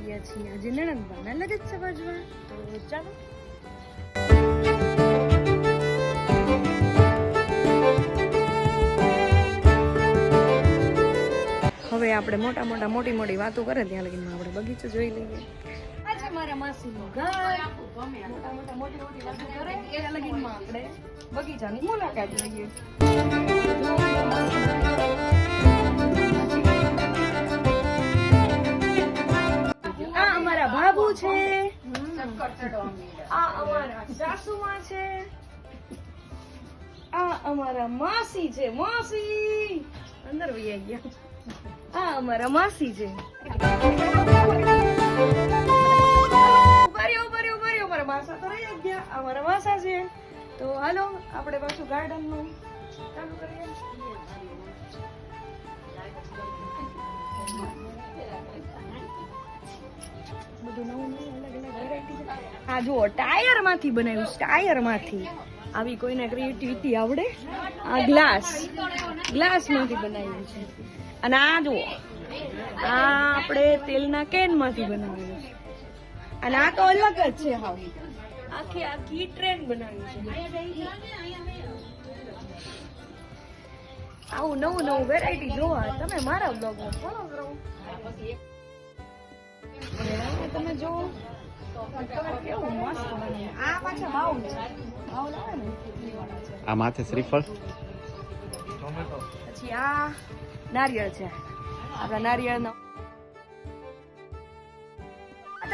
ગયા છીએ આજે નણંદબાના લગન સમજવા. તો ચાલો. હવે આપણે મોટી મોટી વાતો કરે ત્યાં લગીમાં આપણે બગીચો જોઈ લઈએ. આજે મારા માસીનું ઘર. મોટી વાતો કરે ત્યાં લગીમાં આપણે બગીચાની મુલાકાત લઈએ. આ અમારા બાબુ છે, આ અમારા સાસુમાં છે, આ અમારા માસી છે. માસી અંદર વહી ગયા. આ અમારા માસી છે. અમારા માસા તો રહી ગયા. અમારા માસા છે. તો હાલો આપણે પાછું ગાર્ડન નું ચાલુ કરીએ. બધું નવું અલગ વેરાયટી છે. આ જુઓ ટાયર માંથી બનાવ્યું. ટાયર માંથી આવી કોઈને ક્રિએટિવિટી આવડે. આ ગ્લાસ માંથી બનાવ્યું છે. અને આ જુઓ આ આપણે તેલના કેન માંથી બનાવેલું છે. અને આ તો અલગ જ છે. હાવ આખી ટ્રેન બનાવી છે. આવું નવું વેરાયટી જોવા તમે મારા બ્લોગમાં ફોલો કરો. તમે જો કેવું મસ્ત બને. આ પાછા બાઉલ છે. બાઉલ આવે ને આ માથે શ્રીફળ. પછી આ નારિયેળ છે. આપણા નારિયેળનો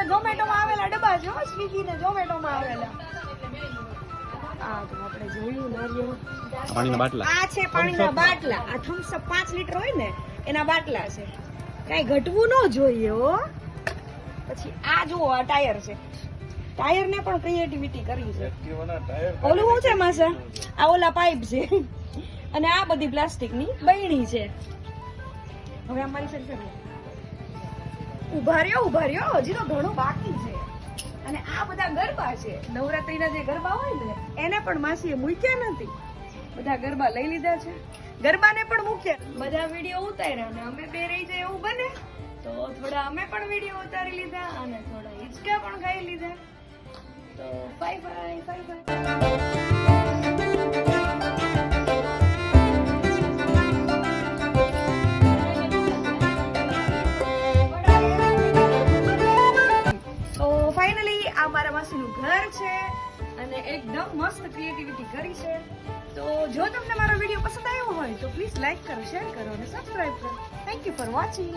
ઝોમેટો માં આવેલા ડબ્બા છે. સ્વીગી ને ઝોમેટો માં આવેલા. આ તો આપણે જોયું નારિયેળ. પાણીના બાટલા. આ છે પાણીના બાટલા. આ થમ્સ અપ 5 લીટર હોય ને એના બાટલા છે. કઈ ઘટવું ન જોઈએ હો. પછી આ જુઓ આ ટાયર છે. ટાયર ને પણ ક્રિએટિવિટી કરી છે. ઓલું શું છે માસા? આ ઓલા પાઇપ છે. અને આ બધી પ્લાસ્ટિક ની બૈણી છે. હવે અમારી સાથે ઉભા રહ્યો હજી તો ઘણું બાકી છે. અને આ બધા ગરબા છે. નવરાત્રીના જે ગરબા હોય ને એને પણ માસીએ મૂક્યા નથી. બધા ગરબા લઈ લીધા છે. ગરબાને પણ મૂક્યા. બધા વિડીયો ઉતાર્યા અને અમે બે રહી જાય એવું બને તો થોડા અમે પણ વિડીયો ઉતારી લીધા અને થોડા હિંચકા પણ ખાઈ લીધા. તો બાય બાય. આ મારા માસીનું ઘર છે અને એકદમ મસ્ત ક્રિએટિવિટી કરી છે. તો જો તમને મારો વિડીયો પસંદ આવ્યો હોય તો પ્લીઝ લાઈક કરો, શેર કરો અને સબસ્ક્રાઇબ કરો. Thank you for watching.